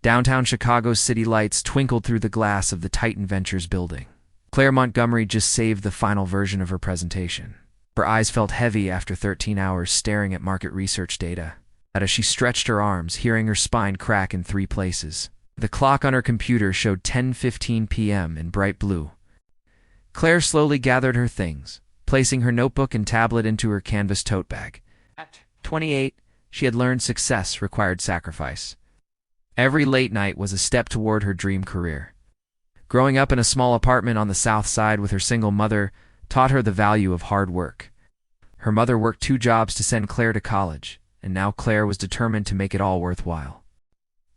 Downtown Chicago's city lights twinkled through the glass of the Titan Ventures building. Claire Montgomery just saved the final version of her presentation. Her eyes felt heavy after 13 hours staring at market research data. As she stretched her arms, hearing her spine crack in 3 places. The clock on her computer showed 10:15 p.m. in bright blue. Claire slowly gathered her things, placing her notebook and tablet into her canvas tote bag. At 28, she had learned success required sacrifice. Every late night was a step toward her dream career. Growing up in a small apartment on the South Side with her single mother taught her the value of hard work. Her mother worked 2 jobs to send Claire to college, and now Claire was determined to make it all worthwhile.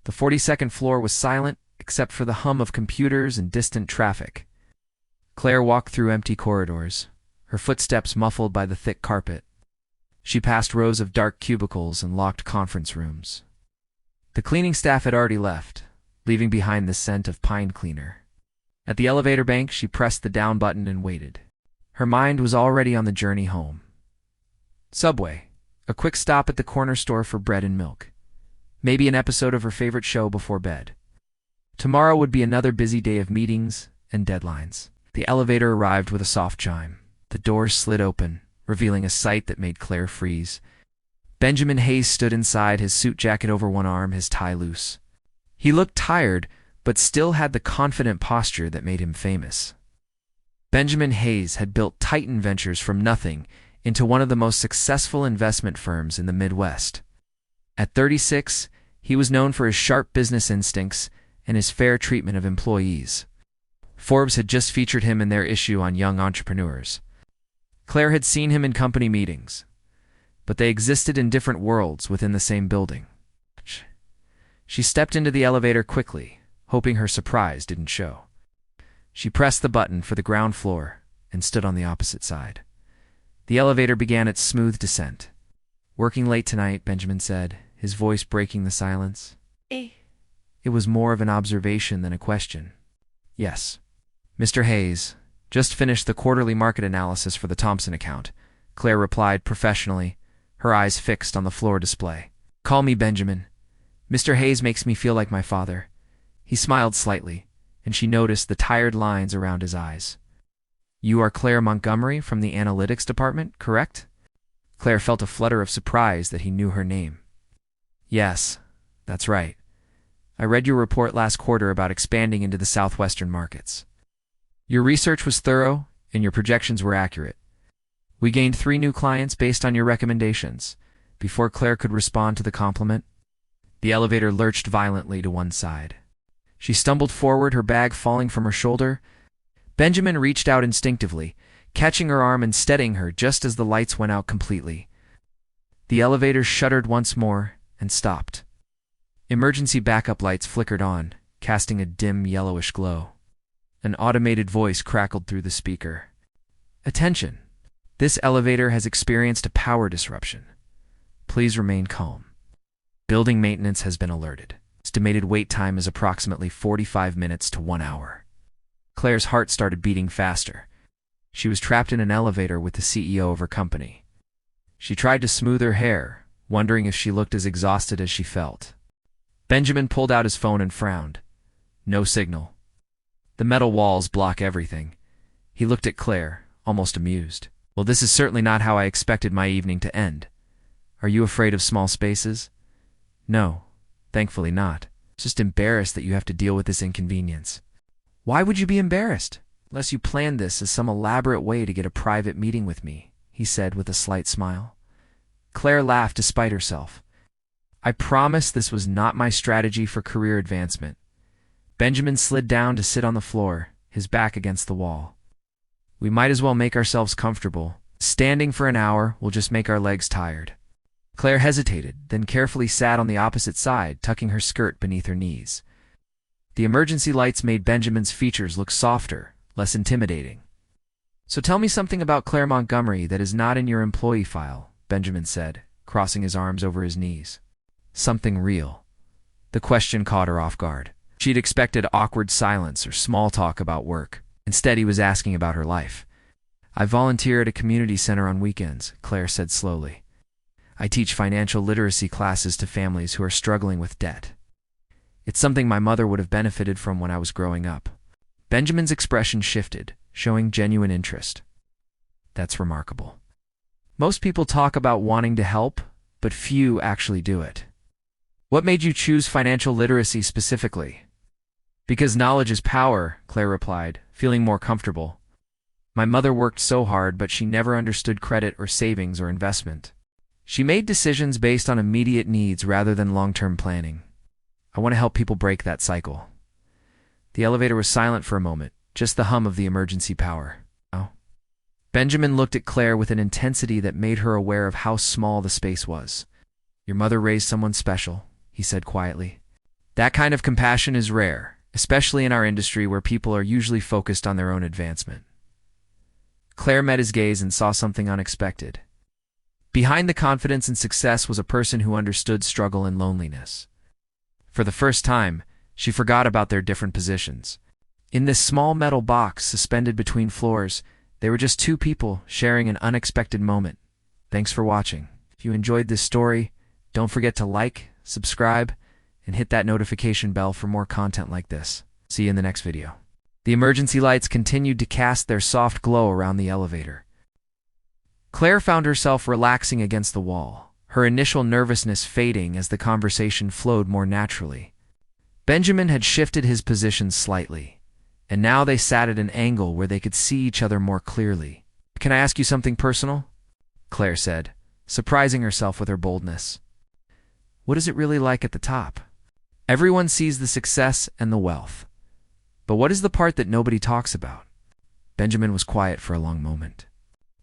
The 42nd floor was silent, except for the hum of computers and distant traffic. Claire walked through empty corridors, her footsteps muffled by the thick carpet. She passed rows of dark cubicles and locked conference rooms. The cleaning staff had already left, leaving behind the scent of pine cleaner. At the elevator bank, she pressed the down button and waited. Her mind was already on the journey home. Subway, a quick stop at the corner store for bread and milk. Maybe an episode of her favorite show before bed. Tomorrow would be another busy day of meetings and deadlines. The elevator arrived with a soft chime. The doors slid open, revealing a sight that made Claire freeze. Benjamin Hayes stood inside, his suit jacket over one arm, his tie loose. He looked tired, but still had the confident posture that made him famous. Benjamin Hayes had built Titan Ventures from nothing into one of the most successful investment firms in the Midwest. At 36, he was known for his sharp business instincts and his fair treatment of employees. Forbes had just featured him in their issue on young entrepreneurs. Claire had seen him in company meetings, but they existed in different worlds within the same building. She stepped into the elevator quickly, hoping her surprise didn't show. She pressed the button for the ground floor and stood on the opposite side. The elevator began its smooth descent. "Working late tonight," Benjamin said, his voice breaking the silence. It was more of an observation than a question. "Yes." "Mr. Hayes, just finished the quarterly market analysis for the Thompson account," Claire replied professionally, her eyes fixed on the floor display. "Call me Benjamin. Mr. Hayes makes me feel like my father." He smiled slightly, and she noticed the tired lines around his eyes. "You are Claire Montgomery from the analytics department, correct?" Claire felt a flutter of surprise that he knew her name. "Yes, that's right. I read your report last quarter about expanding into the southwestern markets. Your research was thorough, and your projections were accurate. We gained 3 new clients based on your recommendations." Before Claire could respond to the compliment, the elevator lurched violently to one side. She stumbled forward, her bag falling from her shoulder. Benjamin reached out instinctively, catching her arm and steadying her just as the lights went out completely. The elevator shuddered once more and stopped. Emergency backup lights flickered on, casting a dim yellowish glow. An automated voice crackled through the speaker. "Attention! This elevator has experienced a power disruption. Please remain calm. Building maintenance has been alerted. Estimated wait time is approximately 45 minutes to 1 hour." Claire's heart started beating faster. She was trapped in an elevator with the CEO of her company. She tried to smooth her hair, wondering if she looked as exhausted as she felt. Benjamin pulled out his phone and frowned. No signal. The metal walls block everything. He looked at Claire, almost amused. "Well, this is certainly not how I expected my evening to end. Are you afraid of small spaces?" "No, thankfully not. Just embarrassed that you have to deal with this inconvenience." "Why would you be embarrassed? Unless you planned this as some elaborate way to get a private meeting with me," he said with a slight smile. Claire laughed despite herself. "I promise this was not my strategy for career advancement." Benjamin slid down to sit on the floor, his back against the wall. "We might as well make ourselves comfortable. Standing for an hour will just make our legs tired." Claire hesitated, then carefully sat on the opposite side, tucking her skirt beneath her knees. The emergency lights made Benjamin's features look softer, less intimidating. "So tell me something about Claire Montgomery that is not in your employee file," Benjamin said, crossing his arms over his knees. "Something real." The question caught her off guard. She'd expected awkward silence or small talk about work. Instead, he was asking about her life. "I volunteer at a community center on weekends," Claire said slowly. "I teach financial literacy classes to families who are struggling with debt. It's something my mother would have benefited from when I was growing up." Benjamin's expression shifted, showing genuine interest. "That's remarkable. Most people talk about wanting to help, but few actually do it. What made you choose financial literacy specifically?" "Because knowledge is power," Claire replied, feeling more comfortable. "My mother worked so hard, but she never understood credit or savings or investment. She made decisions based on immediate needs rather than long-term planning. I want to help people break that cycle." The elevator was silent for a moment, just the hum of the emergency power. Oh. Benjamin looked at Claire with an intensity that made her aware of how small the space was. "Your mother raised someone special," he said quietly. "That kind of compassion is rare, especially in our industry where people are usually focused on their own advancement." Claire met his gaze and saw something unexpected. Behind the confidence and success was a person who understood struggle and loneliness. For the first time, she forgot about their different positions. In this small metal box suspended between floors, they were just two people sharing an unexpected moment. Thanks for watching. If you enjoyed this story, don't forget to like, subscribe, and hit that notification bell for more content like this. See you in the next video. The emergency lights continued to cast their soft glow around the elevator. Claire found herself relaxing against the wall, her initial nervousness fading as the conversation flowed more naturally. Benjamin had shifted his position slightly, and now they sat at an angle where they could see each other more clearly. "Can I ask you something personal?" Claire said, surprising herself with her boldness. "What is it really like at the top? Everyone sees the success and the wealth. But what is the part that nobody talks about?" Benjamin was quiet for a long moment.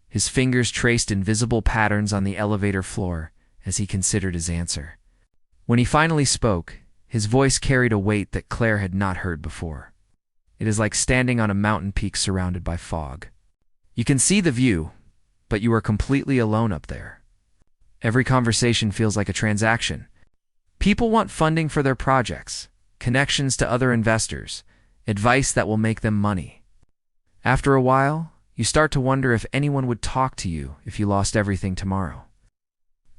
His fingers traced invisible patterns on the elevator floor as he considered his answer. When he finally spoke, his voice carried a weight that Claire had not heard before. "It is like standing on a mountain peak surrounded by fog. You can see the view, but you are completely alone up there. Every conversation feels like a transaction. People want funding for their projects, connections to other investors, advice that will make them money. After a while, you start to wonder if anyone would talk to you if you lost everything tomorrow."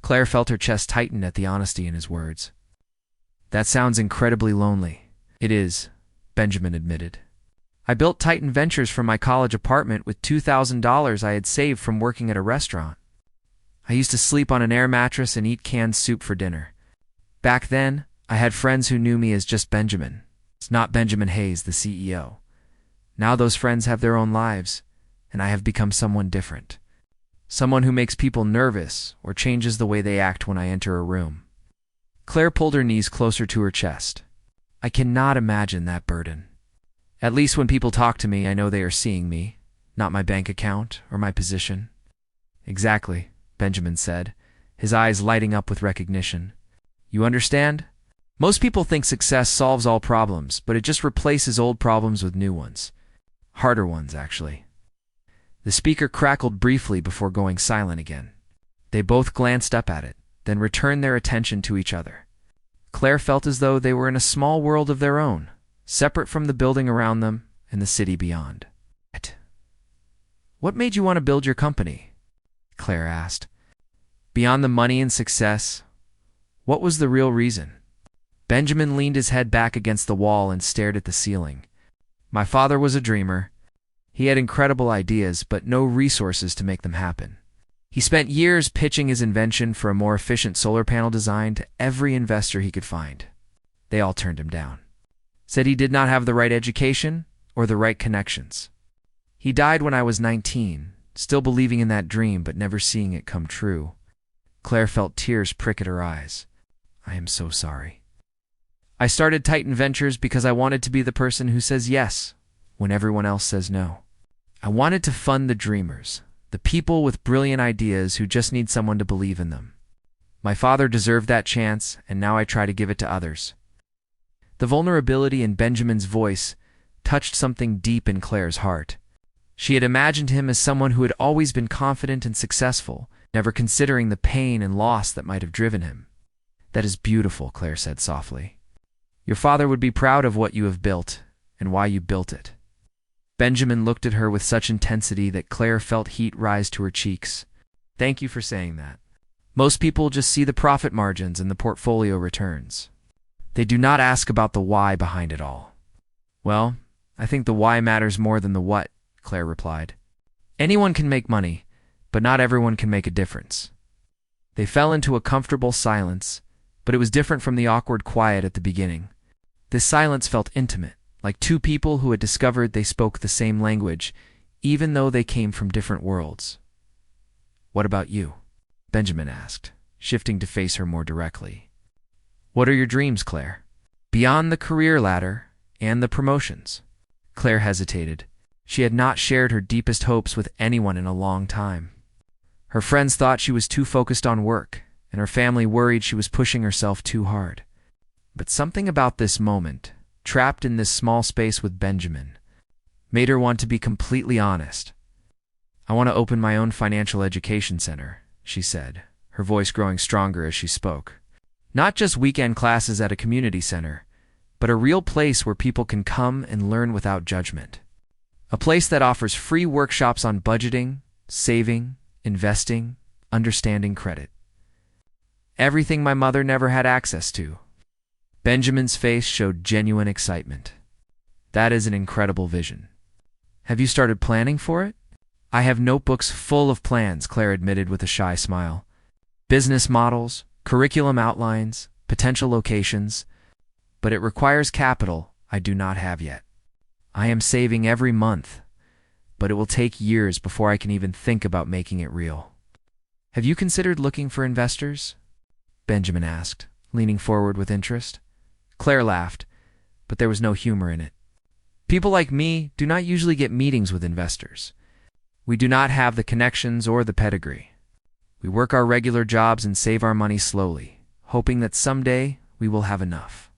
Claire felt her chest tighten at the honesty in his words. "That sounds incredibly lonely." "It is," Benjamin admitted. "I built Titan Ventures from my college apartment with $2,000 I had saved from working at a restaurant. I used to sleep on an air mattress and eat canned soup for dinner. Back then, I had friends who knew me as just Benjamin. It's not Benjamin Hayes, the CEO. Now those friends have their own lives, and I have become someone different. Someone who makes people nervous or changes the way they act when I enter a room." Claire pulled her knees closer to her chest. "I cannot imagine that burden. At least when people talk to me, I know they are seeing me, not my bank account or my position." "Exactly," Benjamin said, his eyes lighting up with recognition. "You understand? Most people think success solves all problems, but it just replaces old problems with new ones. Harder ones, actually." The speaker crackled briefly before going silent again. They both glanced up at it, then returned their attention to each other. Claire felt as though they were in a small world of their own, separate from the building around them and the city beyond. "What made you want to build your company?" Claire asked. "Beyond the money and success, what was the real reason?" Benjamin leaned his head back against the wall and stared at the ceiling. "My father was a dreamer. He had incredible ideas, but no resources to make them happen. He spent years pitching his invention for a more efficient solar panel design to every investor he could find. They all turned him down. Said he did not have the right education or the right connections. He died when I was 19, still believing in that dream but never seeing it come true." Claire felt tears prick at her eyes. "I am so sorry. I started Titan Ventures because I wanted to be the person who says yes when everyone else says no. I wanted to fund the dreamers, the people with brilliant ideas who just need someone to believe in them. My father deserved that chance, and now I try to give it to others." The vulnerability in Benjamin's voice touched something deep in Claire's heart. She had imagined him as someone who had always been confident and successful, never considering the pain and loss that might have driven him. "That is beautiful," Claire said softly. "Your father would be proud of what you have built and why you built it." Benjamin looked at her with such intensity that Claire felt heat rise to her cheeks. "Thank you for saying that. Most people just see the profit margins and the portfolio returns. They do not ask about the why behind it all. Well, I think the why matters more than the what, Claire replied. Anyone can make money, but not everyone can make a difference. They fell into a comfortable silence, but it was different from the awkward quiet at the beginning. This silence felt intimate, like two people who had discovered they spoke the same language, even though they came from different worlds. "What about you?" Benjamin asked, shifting to face her more directly. "What are your dreams, Claire? Beyond the career ladder and the promotions?" Claire hesitated. She had not shared her deepest hopes with anyone in a long time. Her friends thought she was too focused on work, and her family worried she was pushing herself too hard. But something about this moment, trapped in this small space with Benjamin, made her want to be completely honest. "I want to open my own financial education center," she said, her voice growing stronger as she spoke. "Not just weekend classes at a community center, but a real place where people can come and learn without judgment. A place that offers free workshops on budgeting, saving, investing, understanding credit. Everything my mother never had access to." Benjamin's face showed genuine excitement. "That is an incredible vision. Have you started planning for it?" "I have notebooks full of plans," Claire admitted with a shy smile. "Business models, curriculum outlines, potential locations. But it requires capital I do not have yet. I am saving every month, but it will take years before I can even think about making it real." "Have you considered looking for investors?" Benjamin asked, leaning forward with interest. Claire laughed, but there was no humor in it. "People like me do not usually get meetings with investors. We do not have the connections or the pedigree. We work our regular jobs and save our money slowly, hoping that someday we will have enough."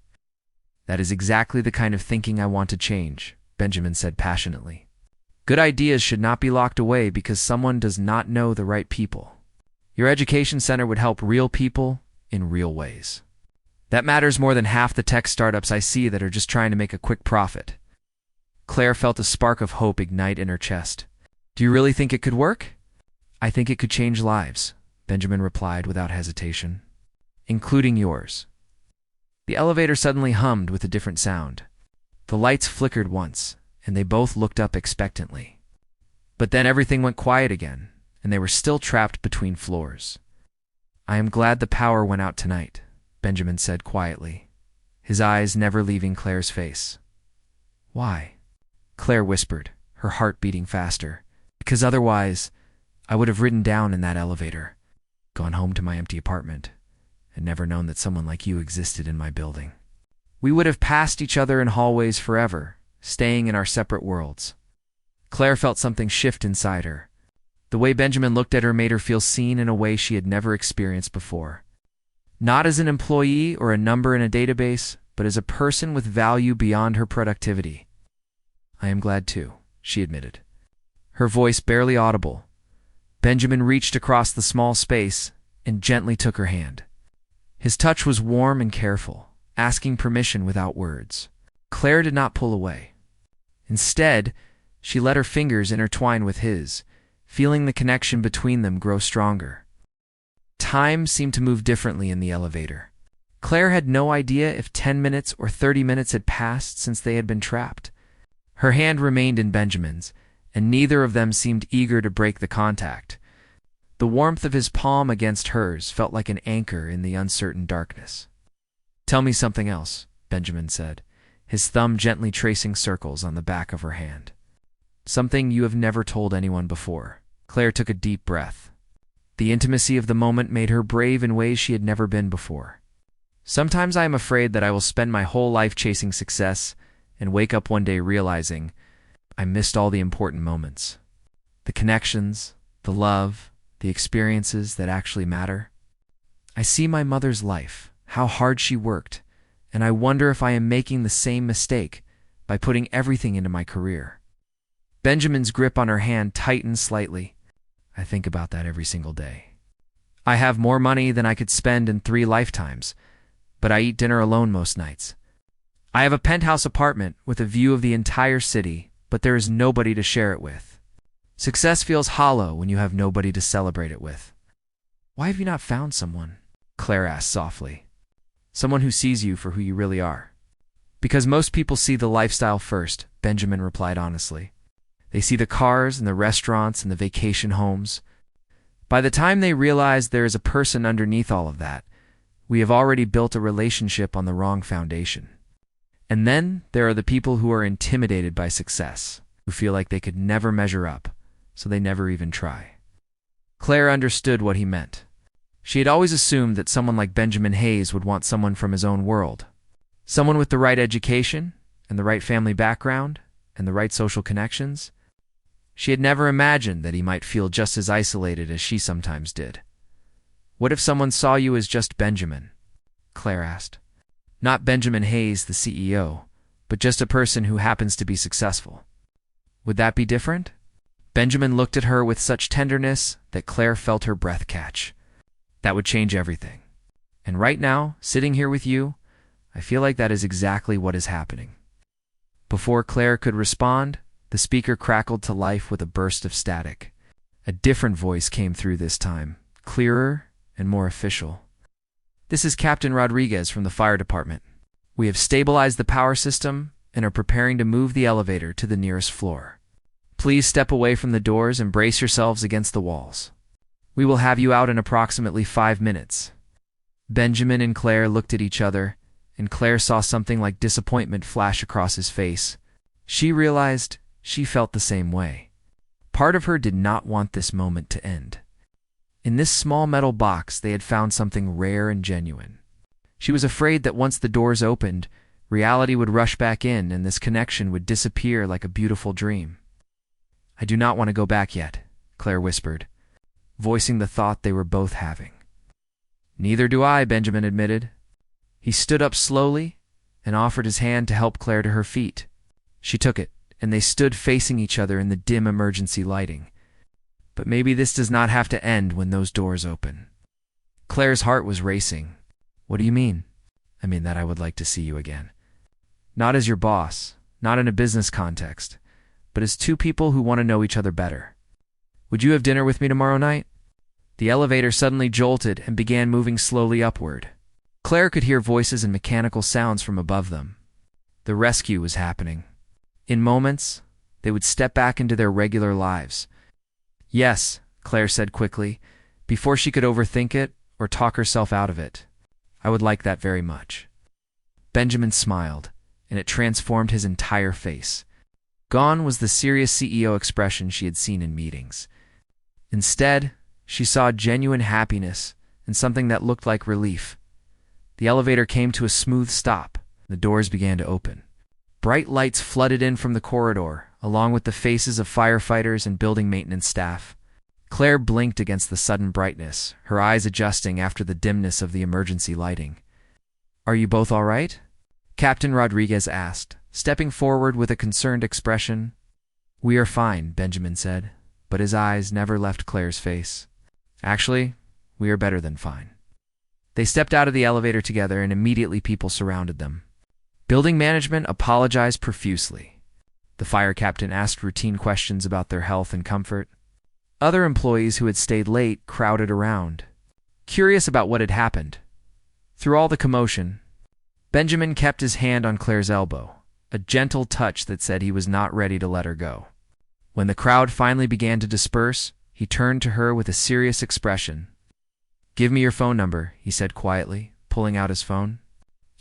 "That is exactly the kind of thinking I want to change," Benjamin said passionately. "Good ideas should not be locked away because someone does not know the right people. Your education center would help real people in real ways. That matters more than half the tech startups I see that are just trying to make a quick profit." Claire felt a spark of hope ignite in her chest. "Do you really think it could work?" "I think it could change lives," Benjamin replied without hesitation. "Including yours." The elevator suddenly hummed with a different sound. The lights flickered once, and they both looked up expectantly. But then everything went quiet again, and they were still trapped between floors. "I am glad the power went out tonight," Benjamin said quietly, his eyes never leaving Claire's face. "Why?" Claire whispered, her heart beating faster. "Because otherwise, I would have ridden down in that elevator, gone home to my empty apartment, and never known that someone like you existed in my building. We would have passed each other in hallways forever, staying in our separate worlds." Claire felt something shift inside her. The way Benjamin looked at her made her feel seen in a way she had never experienced before. Not as an employee or a number in a database, but as a person with value beyond her productivity. "I am glad too," she admitted, her voice barely audible. Benjamin reached across the small space and gently took her hand. His touch was warm and careful, asking permission without words. Claire did not pull away. Instead, she let her fingers intertwine with his, feeling the connection between them grow stronger. Time seemed to move differently in the elevator. Claire had no idea if 10 minutes or 30 minutes had passed since they had been trapped. Her hand remained in Benjamin's, and neither of them seemed eager to break the contact. The warmth of his palm against hers felt like an anchor in the uncertain darkness. "Tell me something else," Benjamin said, his thumb gently tracing circles on the back of her hand. "Something you have never told anyone before." Claire took a deep breath. The intimacy of the moment made her brave in ways she had never been before. "Sometimes I am afraid that I will spend my whole life chasing success and wake up one day realizing I missed all the important moments. The connections, the love, the experiences that actually matter. I see my mother's life, how hard she worked, and I wonder if I am making the same mistake by putting everything into my career." Benjamin's grip on her hand tightened slightly. "I think about that every single day. I have more money than I could spend in 3 lifetimes, but I eat dinner alone most nights. I have a penthouse apartment with a view of the entire city, but there is nobody to share it with. Success feels hollow when you have nobody to celebrate it with." "Why have you not found someone?" Claire asked softly. Someone who sees you for who you really are. Because most people see the lifestyle first, Benjamin replied honestly. They see the cars and the restaurants and the vacation homes. By the time they realize there is a person underneath all of that, we have already built a relationship on the wrong foundation. And then there are the people who are intimidated by success, who feel like they could never measure up, so they never even try. Claire understood what he meant. She had always assumed that someone like Benjamin Hayes would want someone from his own world. Someone with the right education, and the right family background, and the right social connections. She had never imagined that he might feel just as isolated as she sometimes did. What if someone saw you as just Benjamin? Claire asked. Not Benjamin Hayes, the CEO, but just a person who happens to be successful. Would that be different? Benjamin looked at her with such tenderness that Claire felt her breath catch. That would change everything. And right now, sitting here with you, I feel like that is exactly what is happening. Before Claire could respond, the speaker crackled to life with a burst of static. A different voice came through this time, clearer and more official. This is Captain Rodriguez from the fire department. We have stabilized the power system and are preparing to move the elevator to the nearest floor. Please step away from the doors and brace yourselves against the walls. We will have you out in approximately 5 minutes. Benjamin and Claire looked at each other, and Claire saw something like disappointment flash across his face. She realized she felt the same way. Part of her did not want this moment to end. In this small metal box, they had found something rare and genuine. She was afraid that once the doors opened, reality would rush back in and this connection would disappear like a beautiful dream. I do not want to go back yet, Claire whispered, voicing the thought they were both having. Neither do I, Benjamin admitted. He stood up slowly and offered his hand to help Claire to her feet. She took it, and they stood facing each other in the dim emergency lighting. But maybe this does not have to end when those doors open. Claire's heart was racing. What do you mean? I mean that I would like to see you again. Not as your boss, not in a business context, but as two people who want to know each other better. Would you have dinner with me tomorrow night? The elevator suddenly jolted and began moving slowly upward. Claire could hear voices and mechanical sounds from above them. The rescue was happening. In moments, they would step back into their regular lives. Yes, Claire said quickly, before she could overthink it or talk herself out of it. I would like that very much. Benjamin smiled, and it transformed his entire face. Gone was the serious CEO expression she had seen in meetings. Instead, she saw genuine happiness and something that looked like relief. The elevator came to a smooth stop. The doors began to open. Bright lights flooded in from the corridor, along with the faces of firefighters and building maintenance staff. Claire blinked against the sudden brightness, her eyes adjusting after the dimness of the emergency lighting. Are you both all right? Captain Rodriguez asked, stepping forward with a concerned expression. We are fine, Benjamin said, but his eyes never left Claire's face. Actually, we are better than fine. They stepped out of the elevator together and immediately people surrounded them. Building management apologized profusely. The fire captain asked routine questions about their health and comfort. Other employees who had stayed late crowded around, curious about what had happened. Through all the commotion, Benjamin kept his hand on Claire's elbow, a gentle touch that said he was not ready to let her go. When the crowd finally began to disperse, he turned to her with a serious expression. Give me your phone number, he said quietly, pulling out his phone.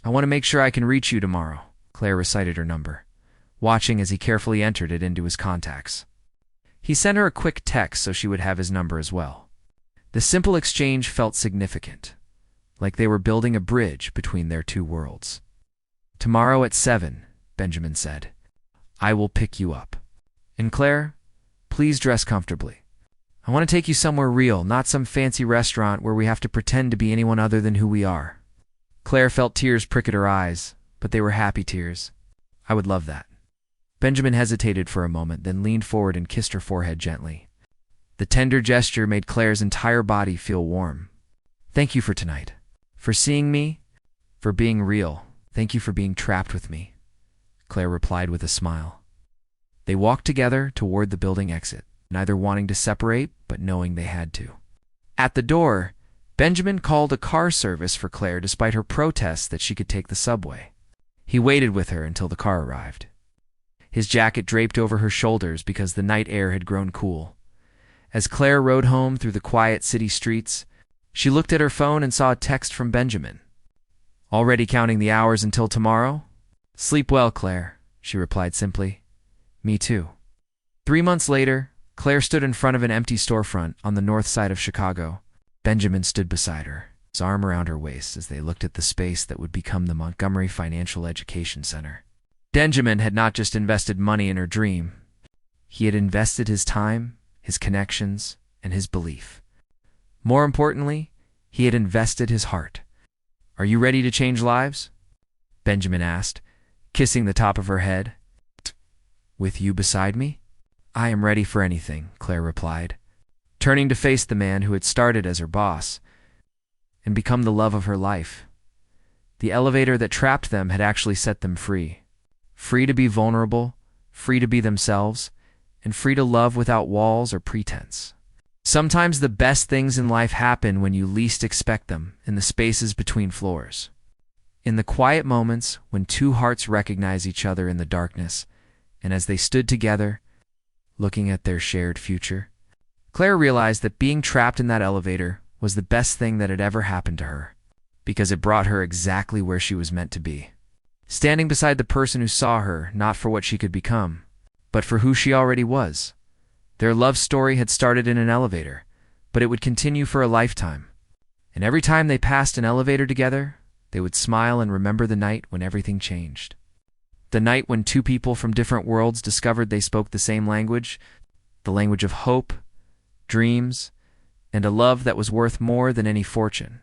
I want to make sure I can reach you tomorrow. Claire recited her number, watching as he carefully entered it into his contacts. He sent her a quick text so she would have his number as well. The simple exchange felt significant, like they were building a bridge between their two worlds. Tomorrow at 7, Benjamin said. I will pick you up. And Claire, please dress comfortably. I want to take you somewhere real, not some fancy restaurant where we have to pretend to be anyone other than who we are. Claire felt tears prick at her eyes, but they were happy tears. I would love that. Benjamin hesitated for a moment, then leaned forward and kissed her forehead gently. The tender gesture made Claire's entire body feel warm. Thank you for tonight. For seeing me. For being real. Thank you for being trapped with me. Claire replied with a smile. They walked together toward the building exit, neither wanting to separate, but knowing they had to. At the door, Benjamin called a car service for Claire despite her protests that she could take the subway. He waited with her until the car arrived. His jacket draped over her shoulders because the night air had grown cool. As Claire rode home through the quiet city streets, she looked at her phone and saw a text from Benjamin. "Already counting the hours until tomorrow?" "Sleep well, Claire," she replied simply. "Me too." 3 months later, Claire stood in front of an empty storefront on the north side of Chicago. Benjamin stood beside her, his arm around her waist as they looked at the space that would become the Montgomery Financial Education Center. Benjamin had not just invested money in her dream. He had invested his time, his connections, and his belief. More importantly, he had invested his heart. "Are you ready to change lives?" Benjamin asked, kissing the top of her head. "With you beside me?" "I am ready for anything," Claire replied, turning to face the man who had started as her boss and become the love of her life. The elevator that trapped them had actually set them free. Free to be vulnerable, free to be themselves, and free to love without walls or pretense. Sometimes the best things in life happen when you least expect them, in the spaces between floors. In the quiet moments when two hearts recognize each other in the darkness, and as they stood together, looking at their shared future, Claire realized that being trapped in that elevator was the best thing that had ever happened to her, because it brought her exactly where she was meant to be. Standing beside the person who saw her not for what she could become, but for who she already was. Their love story had started in an elevator, but it would continue for a lifetime. And every time they passed an elevator together, they would smile and remember the night when everything changed. The night when two people from different worlds discovered they spoke the same language, the language of hope, dreams, and a love that was worth more than any fortune.